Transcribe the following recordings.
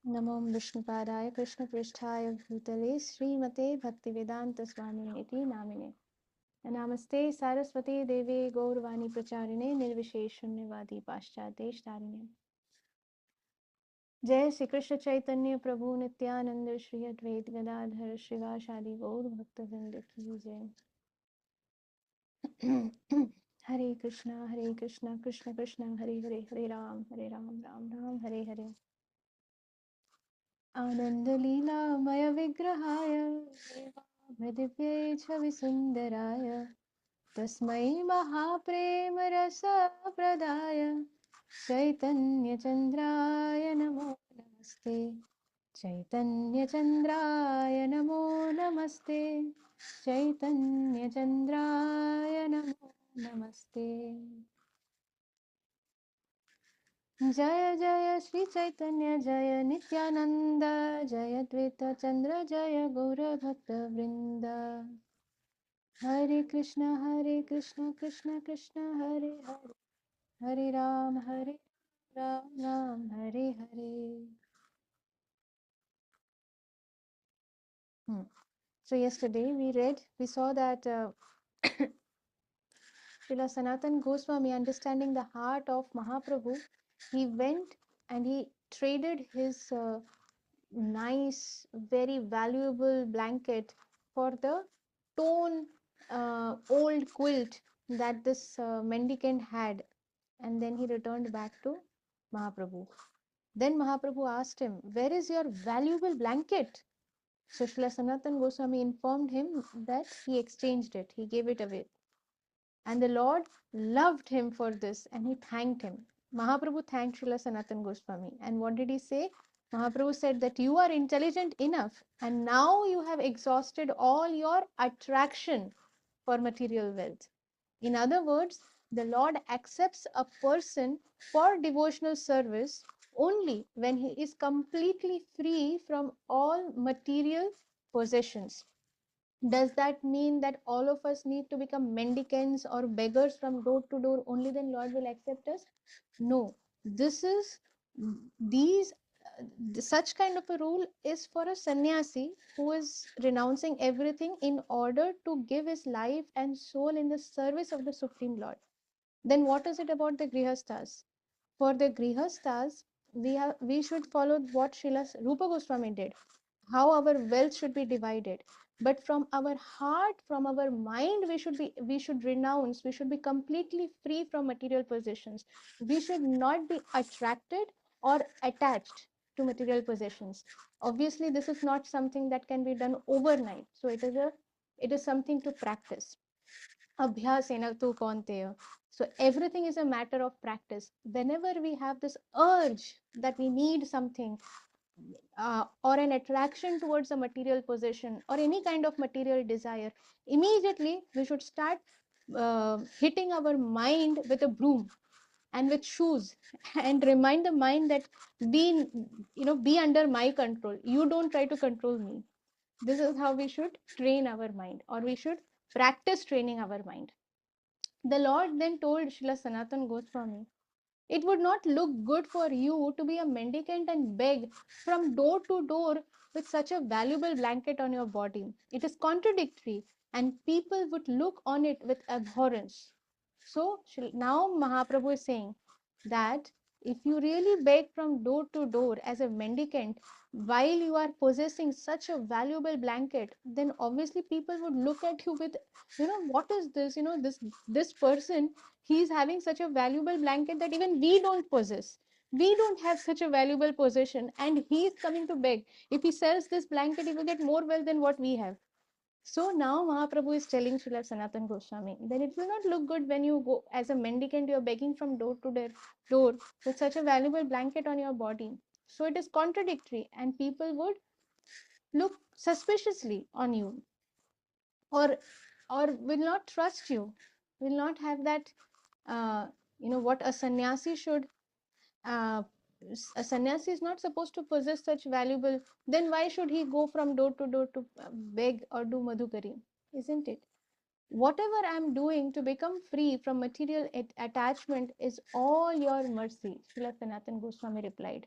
Namo Vishnupadaya Krishna Pristhaya Bhutale Srimate Bhaktivedanta Swami Niti Namine Namaste Saraswati Devi Gaurvani Pracharine Nirvisheshunyavadi Paschatdesh Tarine Jai Shri Krishna Chaitanya Prabhu Nityananda Shri Advait Gadadhar Shivashadi Gaur Bhaktavinda Ki Jai Hare Krishna Krishna Krishna Hare Hare Hare Ram Ram Ram Hare Hare आनंद लीला मय विग्रहाय दिव्यै छवि सुंदराय तस्मै महाप्रेम रस प्रदाय चैतन्य चंद्राय नमो नमस्ते चैतन्य चंद्राय नमो नमस्ते चैतन्य चंद्राय नमो नमस्ते जय जय श्री चैतन्य जय नित्यानंद जय द्वैत चंद्र जय गौर भक्त वृंद हरे Krishna Krishna Krishna Hare Hare Hare Ram Ram Hare Hare. So yesterday we saw that Srila Sanatan Goswami, understanding the heart of Mahaprabhu, he went and he traded his nice, very valuable blanket for the torn old quilt that this mendicant had, and then he returned back to Mahaprabhu. Then Mahaprabhu asked him, "Where is your valuable blanket?" So Srila Sanatan Goswami informed him that he exchanged it, he gave it away. And the Lord loved him for this and he thanked him. Mahaprabhu thanked Srila Sanatan Goswami. And what did he say? Mahaprabhu said that you are intelligent enough and now you have exhausted all your attraction for material wealth. In other words, the Lord accepts a person for devotional service only when he is completely free from all material possessions. Does that mean that all of us need to become mendicants or beggars from door to door only then Lord will accept us? No. This is these such kind of a rule is for a sannyasi who is renouncing everything in order to give his life and soul in the service of the Supreme Lord. Then what is it about the grihasthas? For the grihasthas, we should follow what Srila Rupa Goswami did, how our wealth should be divided. But from our heart, from our mind, we should renounce, we should be completely free from material possessions. We should not be attracted or attached to material possessions. Obviously, this is not something that can be done overnight. So it is something to practice. Abhyasena tu kaunteya. So everything is a matter of practice. Whenever we have this urge that we need something, or an attraction towards a material possession or any kind of material desire, immediately we should start hitting our mind with a broom and with shoes and remind the mind that be under my control. You don't try to control me. This is how we should train our mind, or we should practice training our mind. The Lord then told Srila Sanatan Goswami, it would not look good for you to be a mendicant and beg from door to door with such a valuable blanket on your body. It is contradictory, and people would look on it with abhorrence. So now Mahaprabhu is saying that if you really beg from door to door as a mendicant while you are possessing such a valuable blanket, then obviously people would look at you with, what is this? This person, he's having such a valuable blanket that even we don't possess. We don't have such a valuable possession, and he's coming to beg. If he sells this blanket, he will get more wealth than what we have. So now Mahaprabhu is telling Srila Sanatan Goswami that it will not look good when you go as a mendicant, you're begging from door to door with such a valuable blanket on your body. So it is contradictory, and people would look suspiciously on you, or will not trust you, will not have that what a sannyasi should. uh, a sannyasi is not supposed to possess such valuable. Then why should he go from door to door to beg or do madhukari? Isn't it? Whatever I'm doing to become free from material attachment is all your mercy, Srila Sanatan Goswami replied.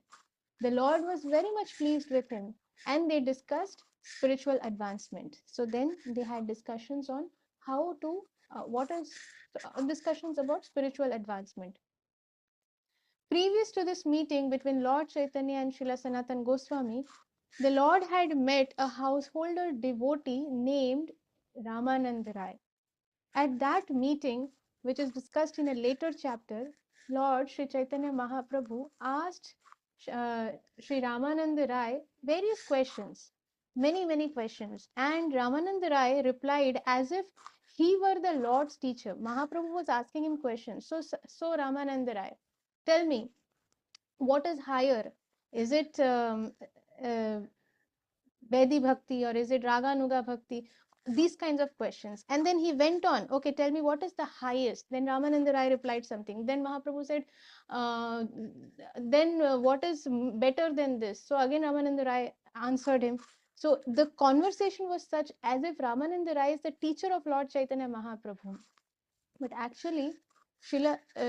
The Lord was very much pleased with him, and they discussed spiritual advancement. So then they had discussions on how to, what is discussions about spiritual advancement. Previous to this meeting between Lord Chaitanya and Srila Sanatan Goswami, the Lord had met a householder devotee named Ramanand Rai. At that meeting, which is discussed in a later chapter, Lord Sri Chaitanya Mahaprabhu asked Sri Ramananda Rai various questions, many questions, and Ramananda Rai replied as if he were the Lord's teacher. Mahaprabhu was asking him questions. So Ramananda Rai, tell me, what is higher? Is it uh, Vedi Bhakti or is it Raganuga Bhakti? These kinds of questions. And then he went on, okay, tell me what is the highest? Then Ramananda Rai replied something. Then Mahaprabhu said, then what is better than this? So again, Ramananda Rai answered him. So the conversation was such as if Ramananda Rai is the teacher of Lord Chaitanya Mahaprabhu. But actually, Chaitanya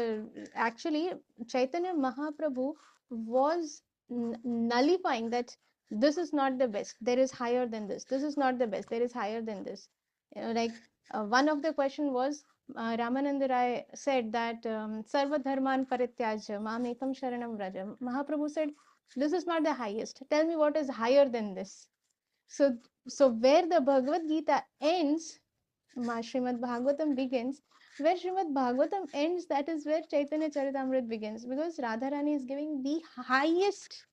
Mahaprabhu was nullifying that this is not the best. There is higher than this. This is not the best. There is higher than this. Like one of the question was, Ramananda Rai said that Sarva Dharman Parityajya Mamekam Sharanam Vraja. Mahaprabhu said, this is not the highest. Tell me what is higher than this. So where the Bhagavad Gita ends, Srimad Bhagavatam begins. Where Srimad Bhagavatam ends, that is where Chaitanya Charitamrita begins, because Radharani is giving the highest,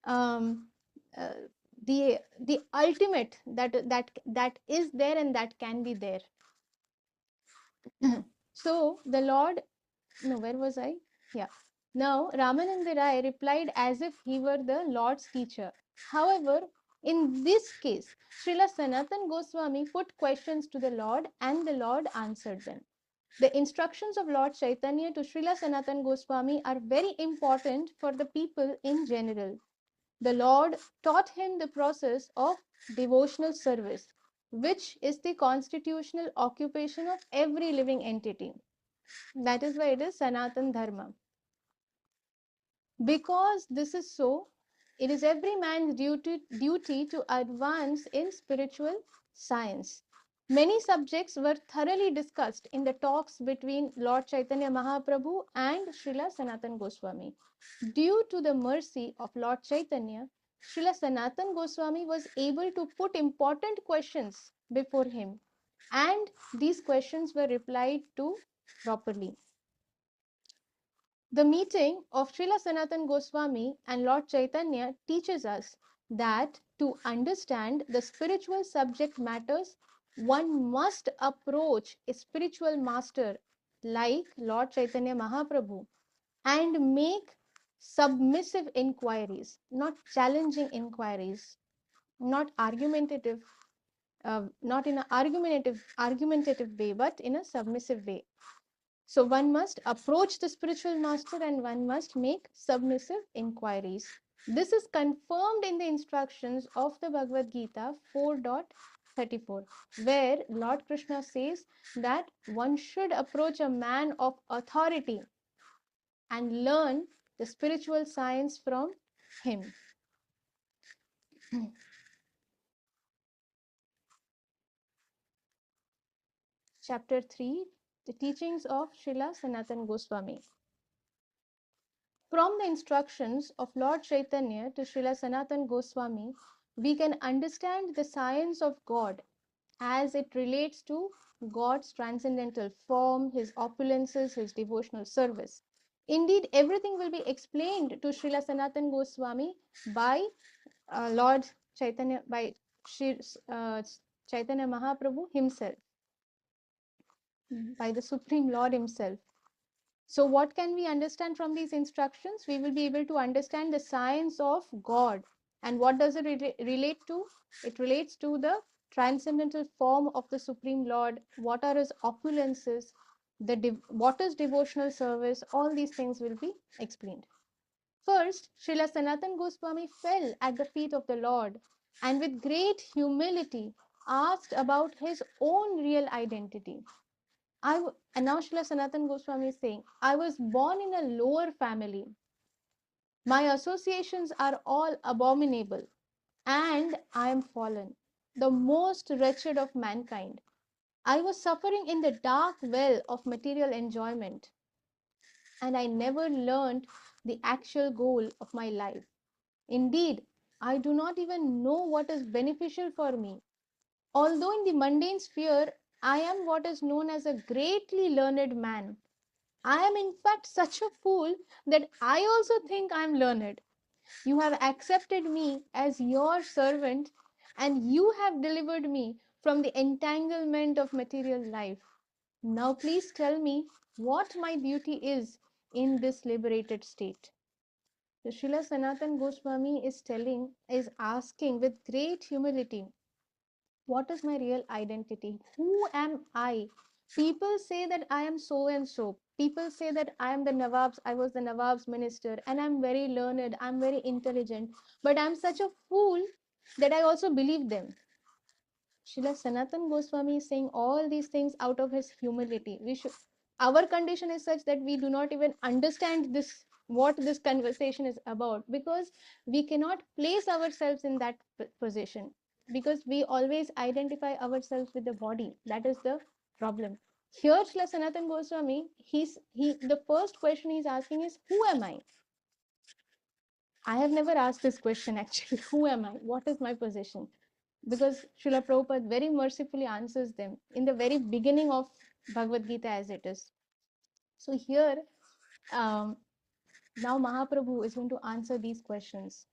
um, uh, the ultimate that is there and that can be there. So the Lord, no, where was I? Yeah. Now Ramananda Rai replied as if he were the Lord's teacher. However, in this case, Srila Sanatan Goswami put questions to the Lord and the Lord answered them. The instructions of Lord Chaitanya to Srila Sanatan Goswami are very important for the people in general. The Lord taught him the process of devotional service, which is the constitutional occupation of every living entity. That is why it is Sanatan Dharma. Because this is so, it is every man's duty to advance in spiritual science. Many subjects were thoroughly discussed in the talks between Lord Chaitanya Mahaprabhu and Srila Sanatan Goswami. Due to the mercy of Lord Chaitanya, Srila Sanatan Goswami was able to put important questions before him, and these questions were replied to properly. The meeting of Srila Sanatan Goswami and Lord Chaitanya teaches us that to understand the spiritual subject matters, one must approach a spiritual master like Lord Chaitanya Mahaprabhu and make submissive inquiries, not challenging inquiries, not argumentative, not in an argumentative way, but in a submissive way. So one must approach the spiritual master and one must make submissive inquiries. This is confirmed in the instructions of the Bhagavad Gita 4.34, where Lord Krishna says that one should approach a man of authority and learn the spiritual science from him. Chapter 3, the teachings of Srila Sanatan Goswami. From the instructions of Lord Chaitanya to Srila Sanatan Goswami, we can understand the science of God as it relates to God's transcendental form, his opulences, his devotional service. Indeed, everything will be explained to Srila Sanatan Goswami by Lord Chaitanya, by Sri, Chaitanya Mahaprabhu himself, by the Supreme Lord himself. So what can we understand from these instructions? We will be able to understand the science of God. And what does it relate to? It relates to the transcendental form of the Supreme Lord. What are his opulences? What is devotional service? All these things will be explained. First, Srila Sanatan Goswami fell at the feet of the Lord and with great humility asked about his own real identity. And now Srila Sanatan Goswami is saying, I was born in a lower family. My associations are all abominable, and I am fallen, the most wretched of mankind. I was suffering in the dark well of material enjoyment, and I never learned the actual goal of my life. Indeed, I do not even know what is beneficial for me. Although in the mundane sphere, I am what is known as a greatly learned man. I am in fact such a fool that I also think I am learned. You have accepted me as your servant, and you have delivered me from the entanglement of material life. Now, please tell me what my duty is in this liberated state. The Srila Sanatan Goswami is asking with great humility, what is my real identity? Who am I? People say that I am so and so. People say that I am the Nawab's, I was the Nawab's minister, and I'm very learned, I'm very intelligent, but I'm such a fool that I also believe them. Srila Sanatan Goswami is saying all these things out of his humility. Our condition is such that we do not even understand this, what this conversation is about, because we cannot place ourselves in that position, because we always identify ourselves with the body. That is the problem. Here, Srila Sanatan Goswami, the first question he's asking is, who am I? I have never asked this question actually. Who am I? What is my position? Because Srila Prabhupada very mercifully answers them in the very beginning of Bhagavad Gita as it is. So here, um, now Mahaprabhu is going to answer these questions.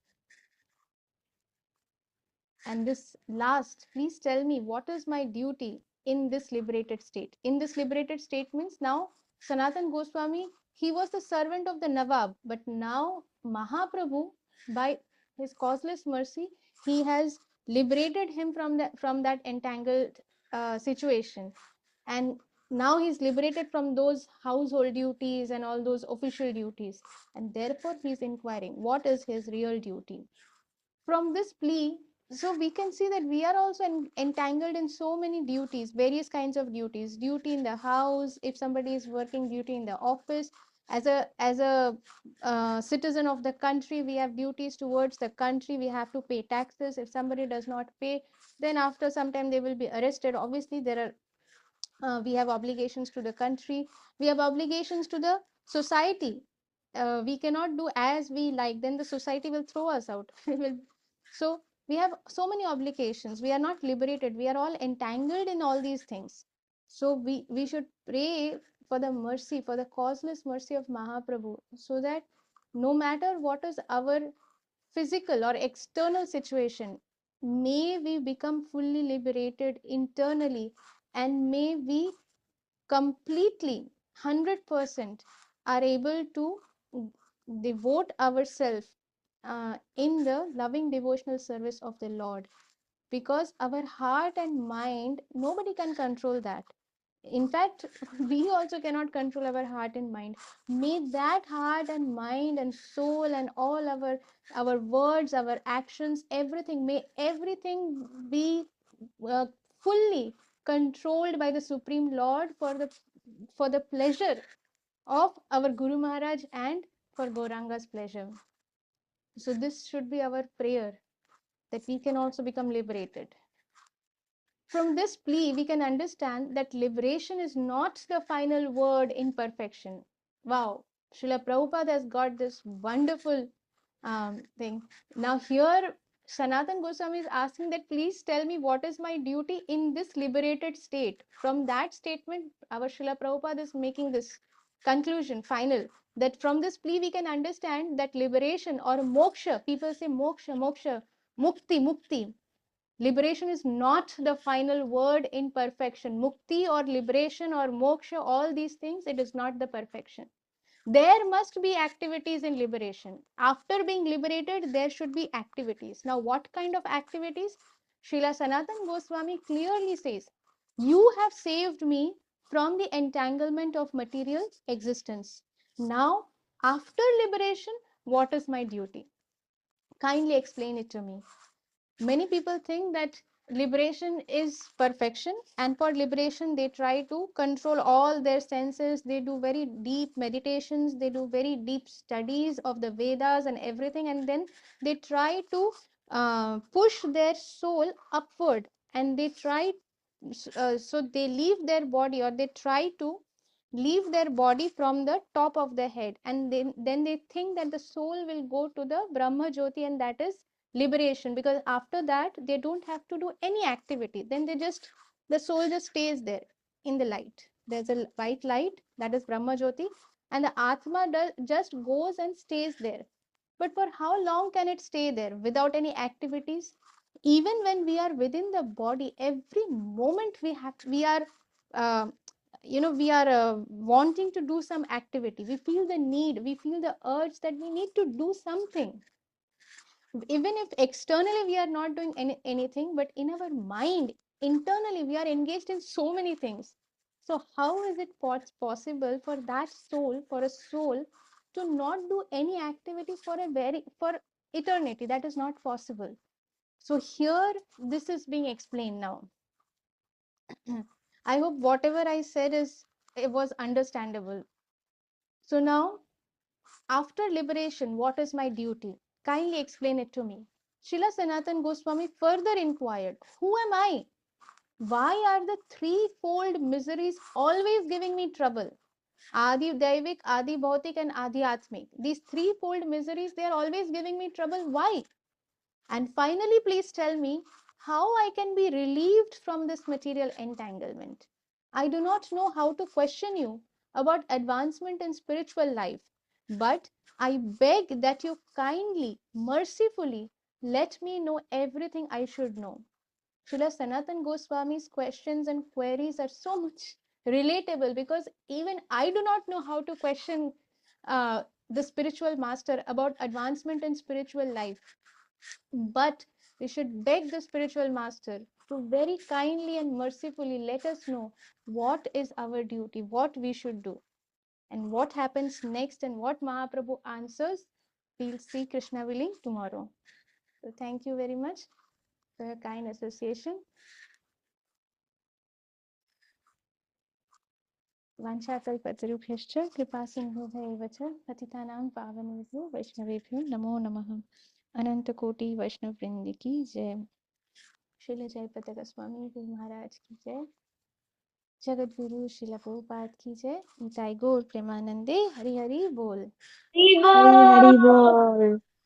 And this last, please tell me what is my duty in this liberated state. In this liberated state means now Sanatan Goswami, he was the servant of the Nawab, but now Mahaprabhu, by his causeless mercy, he has liberated him from that entangled situation, and now he's liberated from those household duties and all those official duties, and therefore he's inquiring what is his real duty. From this plea, so we can see that we are also entangled in so many duties, various kinds of duties. Duty in the house, if somebody is working, duty in the office. As a citizen of the country, we have duties towards the country. We have to pay taxes. If somebody does not pay, then after some time they will be arrested. Obviously there are we have obligations to the country, we have obligations to the society. We cannot do as we like, then the society will throw us out. So we have so many obligations, we are not liberated, we are all entangled in all these things. So we should pray for the mercy, for the causeless mercy of Mahaprabhu, so that no matter what is our physical or external situation, may we become fully liberated internally, and may we completely 100% are able to devote ourselves in the loving devotional service of the Lord, because our heart and mind, nobody can control that. In fact, we also cannot control our heart and mind. May that heart and mind and soul and all our words, our actions, everything, may everything be uh, fully controlled by the Supreme Lord for the pleasure of our Guru Maharaj and for Gauranga's pleasure. So this should be our prayer, that we can also become liberated. From this plea, we can understand that liberation is not the final word in perfection. Wow, Srila Prabhupada has got this wonderful thing. Now here, Sanatan Goswami is asking that please tell me what is my duty in this liberated state. From that statement, our Srila Prabhupada is making this conclusion, final, that from this plea we can understand that liberation or moksha, people say moksha, moksha, mukti, mukti. Liberation is not the final word in perfection. Mukti or liberation or moksha, all these things, it is not the perfection. There must be activities in liberation. After being liberated, there should be activities. Now, what kind of activities? Srila Sanatan Goswami clearly says, you have saved me from the entanglement of material existence. Now, after liberation, what is my duty? Kindly explain it to me. Many people think that liberation is perfection, and for liberation they try to control all their senses. They do very deep meditations, they do very deep studies of the Vedas and everything, and then they try to push their soul upward, and they try so they leave their body, or they try to leave their body from the top of the head, and then they think that the soul will go to the Brahma Jyoti, and that is liberation, because after that they don't have to do any activity. Then they just, the soul just stays there in the light. There's a white light, that is Brahma Jyoti, and the Atma just goes and stays there. But for how long can it stay there without any activities? Even when we are within the body, every moment we are uh, we are wanting to do some activity. We feel the need, we feel the urge that we need to do something, even if externally we are not doing anything, but in our mind, internally we are engaged in so many things. So how is it possible for that soul, for a soul, to not do any activities for eternity? That is not possible. So here this is being explained now. I hope whatever I said it was understandable. So now, after liberation, what is my duty? Kindly explain it to me. Srila Sanatan Goswami further inquired, who am I? Why are the threefold miseries always giving me trouble? Adi Daivik, Adi Bhautik, and Adi Atmik. These threefold miseries, they are always giving me trouble. Why? And finally, please tell me how I can be relieved from this material entanglement. I do not know how to question you about advancement in spiritual life, but I beg that you kindly, mercifully let me know everything I should know. Srila Sanatan Goswami's questions and queries are so much relatable, because even I do not know how to question the spiritual master about advancement in spiritual life. But we should beg the spiritual master to very kindly and mercifully let us know what is our duty, what we should do, and what happens next, and what Mahaprabhu answers. We'll see, Krishna willing, tomorrow. So thank you very much for your kind association. वाञ्छाकल्पतरुभ्यश्च कृपासिन्धुभ्यैव च पतितानां पावनेभ्यो वैष्णवेभ्यो नमो नमः. अनंतकोटि वैष्णव वृंद की जय. श्रील जयपताका गोस्वामी जी महाराज की जय. जगत गुरु श्रील प्रभुपाद की जय. निताई गौर प्रेमानंदे. हरि हरि बोल. हरि हरि बोल.